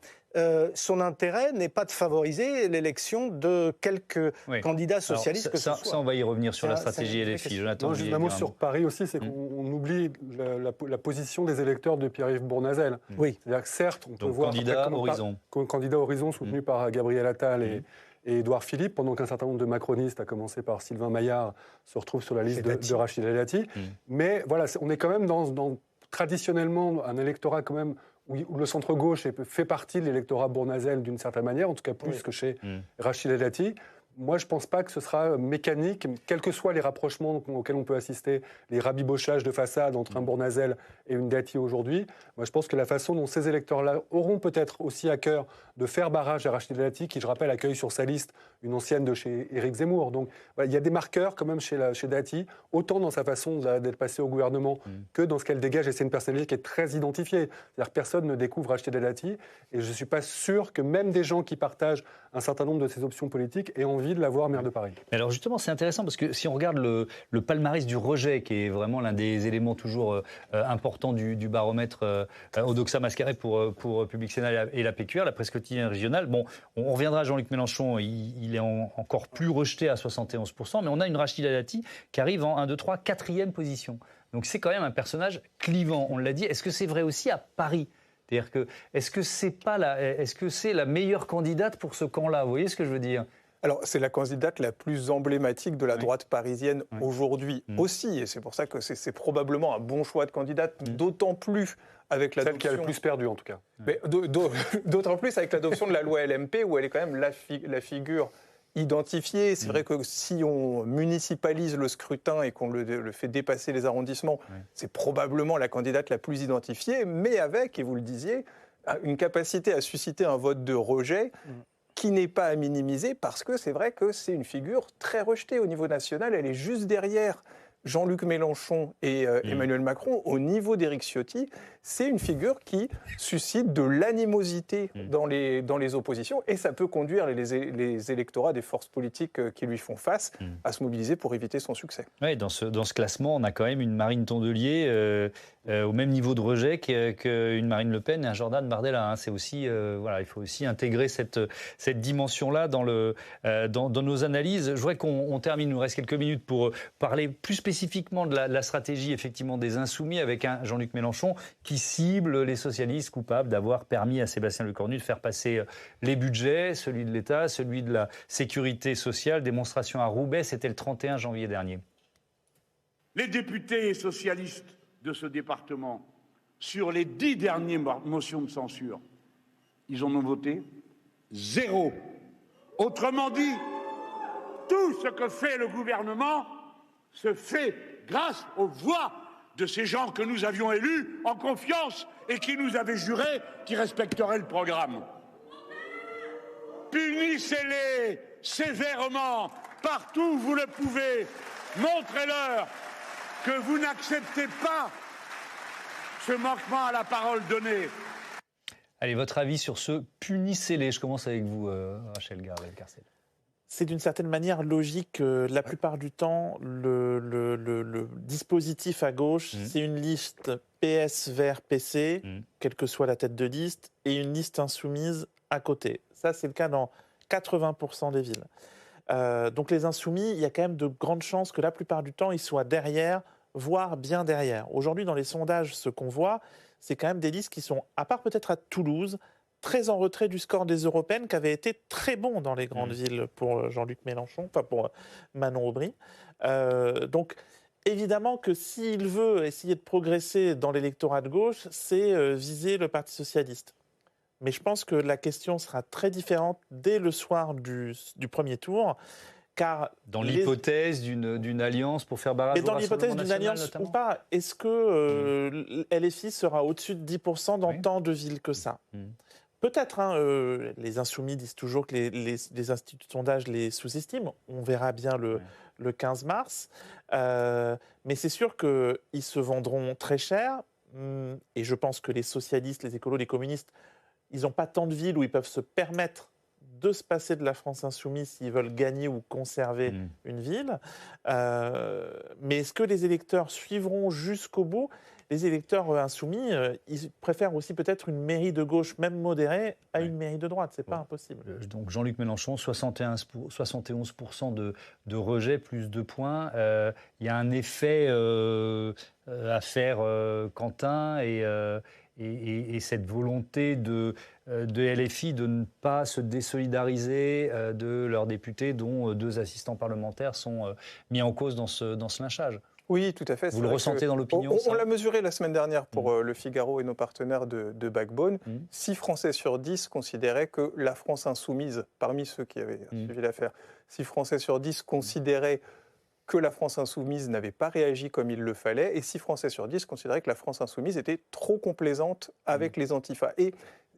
son intérêt n'est pas de favoriser l'élection de quelques candidats socialistes. Alors, ça, on va y revenir sur la stratégie LFI. Jonathan, juste un mot sur Paris aussi, c'est qu'on oublie la position des électeurs de Pierre-Yves Bournazel. Oui. C'est-à-dire que certes, on peut voir candidat Horizon soutenu par Gabriel Attal et Édouard Philippe, pendant qu'un certain nombre de macronistes, à commencer par Sylvain Maillard, se retrouvent sur la liste de Rachida Dati. Mais voilà, on est quand même dans traditionnellement un électorat quand même où le centre-gauche fait partie de l'électorat Bournazel d'une certaine manière, en tout cas plus que chez Rachida Dati. Moi, je ne pense pas que ce sera mécanique, quels que soient les rapprochements auxquels on peut assister, les rabibochages de façade entre un Bournazel et une Dati aujourd'hui. Moi, je pense que la façon dont ces électeurs-là auront peut-être aussi à cœur de faire barrage à Rachida Dati, qui, je rappelle, accueille sur sa liste une ancienne de chez Éric Zemmour. Donc, il y a des marqueurs quand même chez Dati, autant dans sa façon d'être passée au gouvernement que dans ce qu'elle dégage. Et c'est une personnalité qui est très identifiée. C'est-à-dire que personne ne découvre Rachida Dati. Et je ne suis pas sûr que même des gens qui partagent un certain nombre de ses options politiques aient envie de la voir maire de Paris. Mais alors justement, c'est intéressant parce que si on regarde le palmarès du rejet, qui est vraiment l'un des éléments toujours importants du baromètre Odoxa Mascaré pour Public Sénat et la PQR, la presse quotidienne régionale, bon, on reviendra à Jean-Luc Mélenchon, il est encore plus rejeté à 71%, mais on a une Rachida Dati qui arrive en 1, 2, 3, 4e position. Donc c'est quand même un personnage clivant, on l'a dit. Est-ce que c'est vrai aussi à Paris ? C'est-à-dire que, est-ce que c'est la meilleure candidate pour ce camp-là ? Vous voyez ce que je veux dire ? Alors, c'est la candidate la plus emblématique de la droite parisienne aujourd'hui aussi. Et c'est pour ça que c'est probablement un bon choix de candidate, d'autant plus avec l'adoption... Celle qui a le plus perdu, en tout cas. Mais d'autant plus avec l'adoption de la loi LMP, où elle est quand même la figure identifiée. C'est vrai que si on municipalise le scrutin et qu'on le fait dépasser les arrondissements, c'est probablement la candidate la plus identifiée, mais avec, et vous le disiez, une capacité à susciter un vote de rejet qui n'est pas à minimiser, parce que c'est vrai que c'est une figure très rejetée au niveau national. Elle est juste derrière Jean-Luc Mélenchon et Emmanuel Macron. Au niveau d'Éric Ciotti, c'est une figure qui suscite de l'animosité dans les oppositions, et ça peut conduire les électorats des forces politiques qui lui font face à se mobiliser pour éviter son succès. Oui, dans ce classement, on a quand même une Marine Tondelier au même niveau de rejet qu'une Marine Le Pen et un Jordan Bardella. C'est aussi, il faut aussi intégrer cette dimension-là dans nos analyses. Je voudrais qu'on termine, il nous reste quelques minutes pour parler plus spécifiquement de la stratégie effectivement des Insoumis avec un Jean-Luc Mélenchon qui cible les socialistes coupables d'avoir permis à Sébastien Lecornu de faire passer les budgets, celui de l'État, celui de la sécurité sociale. Démonstration à Roubaix, c'était le 31 janvier dernier. Les députés socialistes de ce département, sur les 10 dernières motions de censure, ils en ont voté 0. Autrement dit, tout ce que fait le gouvernement se fait grâce aux voix de ces gens que nous avions élus en confiance et qui nous avaient juré qu'ils respecteraient le programme. Punissez-les sévèrement, partout où vous le pouvez. Montrez-leur que vous n'acceptez pas ce manquement à la parole donnée. Allez, votre avis sur ce punissez-les. Je commence avec vous, Rachel Garvel-Carcel. C'est d'une certaine manière logique. La plupart du temps, le dispositif à gauche, c'est une liste PS vers PC, quelle que soit la tête de liste, et une liste insoumise à côté. Ça, c'est le cas dans 80% des villes. Donc les insoumis, il y a quand même de grandes chances que la plupart du temps, ils soient derrière, voire bien derrière. Aujourd'hui, dans les sondages, ce qu'on voit, c'est quand même des listes qui sont, à part peut-être à Toulouse, très en retrait du score des européennes, qui avait été très bon dans les grandes villes pour Jean-Luc Mélenchon, enfin pour Manon Aubry. Donc, évidemment que s'il veut essayer de progresser dans l'électorat de gauche, c'est viser le Parti socialiste. Mais je pense que la question sera très différente dès le soir du premier tour. Car dans l'hypothèse d'une alliance pour faire barrage au Rassemblement national, dans l'hypothèse d'une alliance notamment. ou pas, est-ce que LFI sera au-dessus de 10% dans tant de villes que ça Peut-être. Les insoumis disent toujours que les instituts de sondage les sous-estiment. On verra bien le 15 mars. Mais c'est sûr qu'ils se vendront très cher. Et je pense que les socialistes, les écolos, les communistes, ils n'ont pas tant de villes où ils peuvent se permettre de se passer de la France insoumise s'ils veulent gagner ou conserver une ville. Mais est-ce que les électeurs suivront jusqu'au bout ? Les électeurs insoumis, ils préfèrent aussi peut-être une mairie de gauche, même modérée, à une mairie de droite. C'est pas impossible. Donc Jean-Luc Mélenchon, 71% de rejet, plus 2 points. Il y a un effet à faire Quentin et cette volonté de LFI de ne pas se désolidariser de leurs députés, dont 2 assistants parlementaires sont mis en cause dans ce lynchage. Oui, tout à fait. Vous le ressentez dans l'opinion? On l'a mesuré la semaine dernière pour Le Figaro et nos partenaires de Backbone. 6 Français sur 10 considéraient que la France insoumise, parmi ceux qui avaient suivi l'affaire, 6 Français sur 10 considéraient que la France insoumise n'avait pas réagi comme il le fallait, et 6 Français sur 10 considéraient que la France insoumise était trop complaisante avec les antifas. Et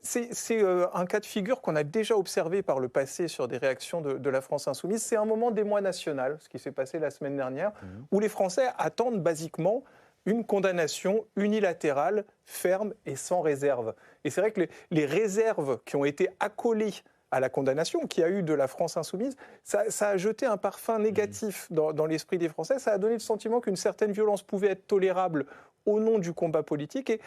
c'est un cas de figure qu'on a déjà observé par le passé sur des réactions de la France insoumise. C'est un moment d'émoi national, ce qui s'est passé la semaine dernière, où les Français attendent basiquement une condamnation unilatérale, ferme et sans réserve. Et c'est vrai que les réserves qui ont été accolées à la condamnation qu'il y a eu de la France insoumise, ça a jeté un parfum négatif dans l'esprit des Français. Ça a donné le sentiment qu'une certaine violence pouvait être tolérable au nom du combat politique. Et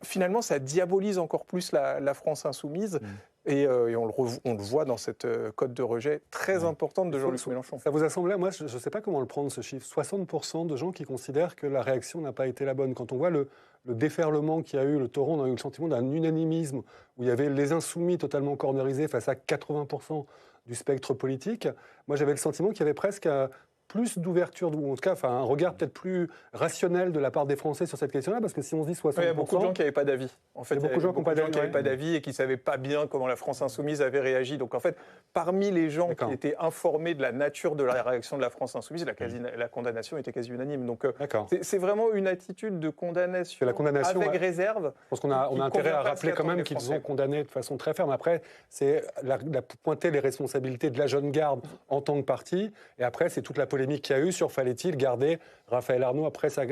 finalement, ça diabolise encore plus la France insoumise. Et on le voit dans cette cote de rejet très importante de Jean-Luc Mélenchon. Ça vous a semblé, moi je ne sais pas comment le prendre ce chiffre, 60% de gens qui considèrent que la réaction n'a pas été la bonne. Quand on voit le déferlement qu'il y a eu, le torrent, on a eu le sentiment d'un unanimisme où il y avait les insoumis totalement cornerisés face à 80% du spectre politique. Moi j'avais le sentiment qu'il y avait presque plus d'ouverture, ou en tout cas un regard peut-être plus rationnel de la part des Français sur cette question-là, parce que si on se dit 60%... Il y a beaucoup de gens qui n'avaient pas d'avis. En fait, il y a beaucoup de gens qui n'avaient pas d'avis et qui ne savaient pas bien comment la France insoumise avait réagi. Donc en fait, parmi les gens qui étaient informés de la nature de la réaction de la France insoumise, la condamnation était quasi unanime. Donc c'est vraiment une attitude de condamnation avec réserve. Je pense qu'on a intérêt à rappeler quand même qu'ils ont condamné de façon très ferme. Après, c'est pointer les responsabilités de la jeune garde en tant que parti, et après c'est toute la polémique qu'il y a eu sur fallait-il garder Raphaël Arnaud après sa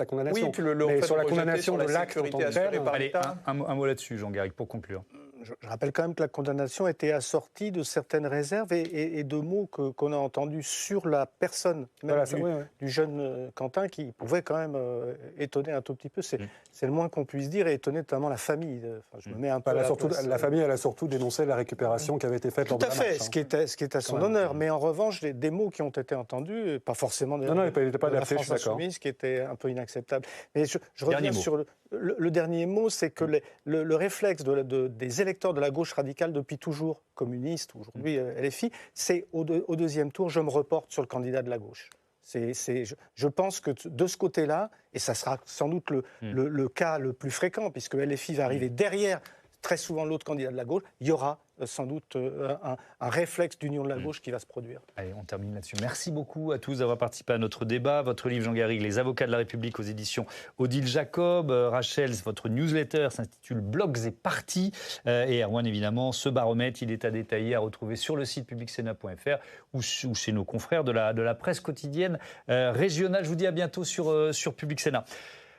condamnation. Oui, puis le sur la condamnation de l'acte en tant que tel. Allez, un mot là-dessus, Jean Garrigue, pour conclure. Je rappelle quand même que la condamnation était assortie de certaines réserves et de mots qu'on a entendus sur la personne même du jeune Quentin qui pouvait quand même étonner un tout petit peu. C'est le moins qu'on puisse dire, et étonner notamment la famille. Enfin, je me mets un peu la famille, elle a surtout dénoncé la récupération qui avait été faite lors de la marche. Tout à fait, ce qui est à son honneur. Mais en revanche, des mots qui ont été entendus, pas forcément de la France insoumise, qui étaient un peu inacceptables. Mais je reviens sur le dernier mot, c'est que le réflexe des électeurs de la gauche radicale depuis toujours, communiste, aujourd'hui LFI, c'est au deuxième tour, je me reporte sur le candidat de la gauche. Je pense que de ce côté-là, et ça sera sans doute le cas le plus fréquent, puisque LFI va arriver derrière très souvent l'autre candidat de la gauche, il y aura sans doute un réflexe d'union de la gauche qui va se produire. Allez, on termine là-dessus. Merci beaucoup à tous d'avoir participé à notre débat. Votre livre, Jean Garrigue, Les avocats de la République, aux éditions Odile Jacob. Rachel, votre newsletter s'intitule Blocs et partis. Et Erwan, évidemment, ce baromètre, il est à détailler, à retrouver sur le site publicsénat.fr ou chez nos confrères de la presse quotidienne régionale. Je vous dis à bientôt sur Public Sénat.